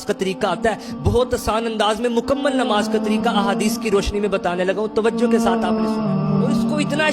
کا طریقہ آتا ہے، بہت آسان انداز میں مکمل نماز کا طریقہ احادیث کی روشنی میں بتانے لگا ہوں، توجہ کے ساتھ آپ نے سنا، اور اس کو اتنا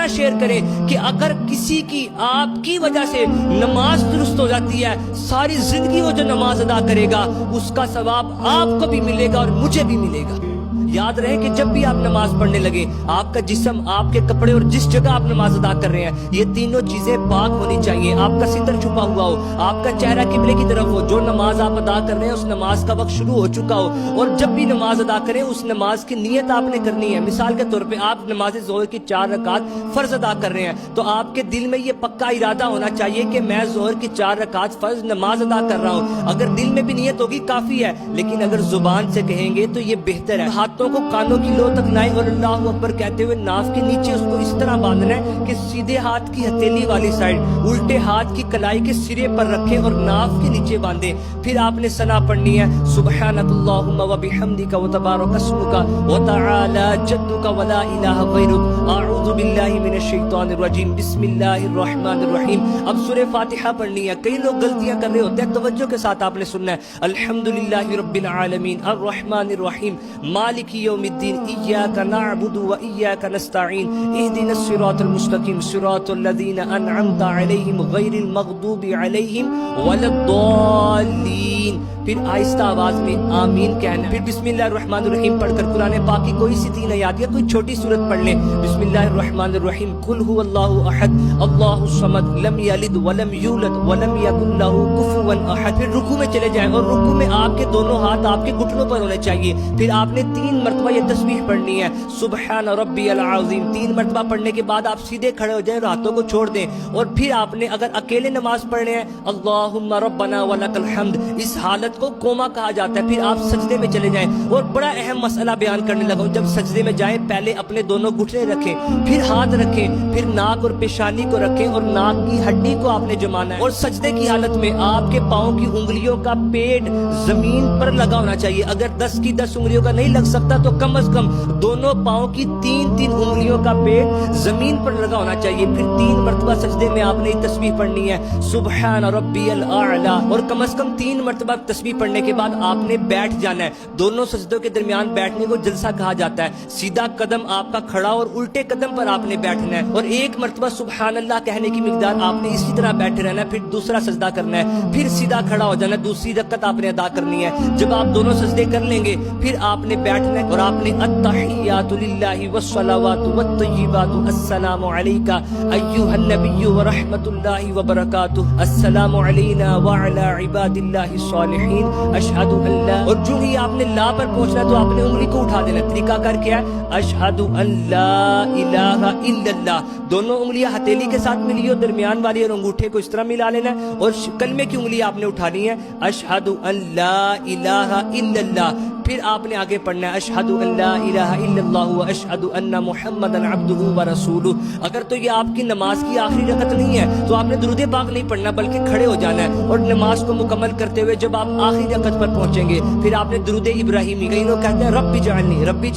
شیئر کریں کہ اگر کسی کی آپ کی وجہ سے نماز درست ہو جاتی ہے، ساری زندگی وہ جو نماز ادا کرے گا اس کا ثواب آپ کو بھی ملے گا اور مجھے بھی ملے گا۔ یاد رہے کہ جب بھی آپ نماز پڑھنے لگے، آپ کا جسم، آپ کے کپڑے اور جس جگہ آپ نماز ادا کر رہے ہیں، یہ تینوں چیزیں پاک ہونی چاہیے۔ آپ کا ستر چھپا ہوا ہو، آپ کا چہرہ قبلے کی طرف ہو، جو نماز آپ ادا کر رہے ہیں اس نماز کا وقت شروع ہو چکا ہو، اور جب بھی نماز ادا کریں اس نماز کی نیت آپ نے کرنی ہے۔ مثال کے طور پہ آپ نماز ظہر کی 4 رکعات فرض ادا کر رہے ہیں، تو آپ کے دل میں یہ پکا ارادہ ہونا چاہیے کہ میں ظہر کی 4 رکعات فرض نماز ادا کر رہا ہوں۔ اگر دل میں بھی نیت ہوگی کافی ہے، لیکن اگر زبان سے کہیں گے تو یہ بہتر ہے۔ ہاتھوں کو کانوں کی لو تک لائیں اور اللہ اکبر کہتے ہوئے ناف کے نیچے اس کو اس طرح باندھنا ہے کہ سیدھے ہاتھ کی ہتھیلی والی سائڈ الٹے ہاتھ کی کلائی کے سرے پر رکھیں اور ناف کے نیچے باندھیں۔ پھر آپ نے ثنا پڑھنی ہے، سبحانک اللہم وبحمدک وتبارک اسمک وتعالی جدک ولا الہ غیرک، اعوذ باللہ من الشیطان الرجیم، بسم اللہ الرحمن الرحیم۔ اب سورہ فاتحہ پڑھنی ہے۔ کئی لوگ غلطیاں کر رہے ہوتے ہیں، توجہ کے ساتھ آپ نے سننا ہے۔ الحمدللہ رب العالمین الرحمن الرحیم مالک یوم الدین ایاک نعبد و ایاک نستعین اہدنا الصراط المستقیم صراط الذین انعمت علیہم غیر المغضوب علیہم ولا الضالین۔ پھر آہستہ آواز میں آمین کہنا ہے۔ پھر بسم اللہ الرحمن الرحیم پڑھ کر قرآن پاک کی کوئی سی 3 آیات یا کوئی چھوٹی سورت پڑھ لیں۔ بسم اللہ الرحمن الرحیم، قل هو اللہ احد اللہ الصمد لم یلد ولم یولد ولم یکن له کفوا احد۔ پھر رکوع میں چلے جائیں اور رکوع میں آپ کے دونوں ہاتھ آپ کے گھٹنوں پر ہونے چاہیے۔ پھر آپ نے 3 مرتبہ یہ تسبیح پڑھنی ہے، سبحان ربی العظیم۔ 3 مرتبہ پڑھنے کے بعد آپ سیدھے کھڑے ہو جائیں اور ہاتھوں کو چھوڑ دیں، اور پھر آپ نے اگر اکیلے نماز پڑھنے ہیں اللہم ربنا ولک الحمد، اس حالت کو کوما کہا جاتا ہے۔ پھر آپ سجدے میں چلے جائیں، اور بڑا اہم مسئلہ بیان کرنے لگا ہوں، جب سجدے میں جائیں پہلے اپنے دونوں گھٹنے رکھیں، پھر ہاتھ رکھیں، پھر ناک اور پیشانی کو رکھیں اور ناک کی ہڈی کو آپ نے جمانا ہے، اور سجدے کی حالت میں آپ کے پاؤں کی انگلیوں کا پیڈ زمین پر لگا ہونا چاہیے۔ اگر 10 کی 10 انگلیوں کا نہیں لگ سکتا تو کم از کم دونوں پاؤں کی 3 انگلیوں کا پیڈ زمین پر لگا ہونا چاہیے۔ پھر 3 مرتبہ سجدے میں آپ نے یہ تسبیح پڑھنی ہے، سبحان ربی الاعلی، اور کم از کم 3 مرتبہ تسبیح پڑھنے کے بعد آپ نے بیٹھ جانا ہے۔ دونوں سجدوں کے درمیان بیٹھنے کو جلسہ کہا جاتا ہے۔ سیدھا قدم آپ کا کھڑا اور الٹے قدم پر آپ نے بیٹھنا ہے، اور 1 مرتبہ سبحان اللہ کہنے کی مقدار آپ نے اسی طرح بیٹھے رہنا ہے۔ پھر دوسرا سجدہ کرنا ہے، پھر سیدھا کھڑا ہو جانا ہے، دوسری رکعت آپ نے ادا کرنی ہے۔ جب آپ دونوں سجدے کر لیں گے پھر آپ نے بیٹھنا ہے، اور آپ نے التحیات للہ والصلوات والطیبات السلام علیک ایھا النبی ورحمۃ اللہ وبرکاتہ، السلام علینا وعلی عباد اللہ الصالحین، اشہد ان لا، اور جو ہی آپ نے لا پر پہنچنا ہے تو آپ نے انگلی کو اٹھا دینا۔ طریقہ کر کیا ہے، اشہد ان لا الہ الا اللہ، دونوں انگلیاں ہتھیلی کے ساتھ ملی ہو، درمیان والی اور انگوٹھے کو اس طرح ملا لینا ہے، اور کلمے کی انگلی آپ نے اٹھانی ہے، اشہد ان لا الہ الا اللہ۔ پھر آپ نے آگے پڑھنا ہے، اشہد ان لا الہ الا اللہ واشہد ان محمدا عبدہ ورسولہ۔ اگر تو یہ آپ کی نماز کی آخری رکعت نہیں ہے تو آپ نے درود پاک نہیں پڑھنا بلکہ کھڑے ہو جانا ہے، اور نماز کو مکمل کرتے ہوئے جب آپ آخری رکعت پر پہنچیں گے پھر آپ نے درود ابراہیمی، کئی لوگ کہتے ہیں ربی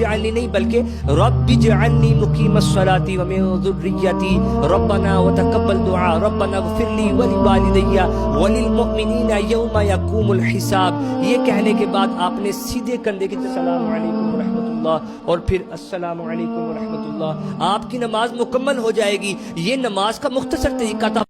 جعلنی نہیں بلکہ ربی جعلنی مقیم الصلاۃ ومن ذریتی ربنا وتقبل دعاء ربنا اغفر لی ولوالدی وللمؤمنین یوم یقوم الحساب۔ یہ کہنے کے بعد آپ نے سیدھے کندھے کی السلام علیکم ورحمۃ اللہ، اور پھر السلام علیکم ورحمۃ اللہ، آپ کی نماز مکمل ہو جائے گی۔ یہ نماز کا مختصر طریقہ تھا۔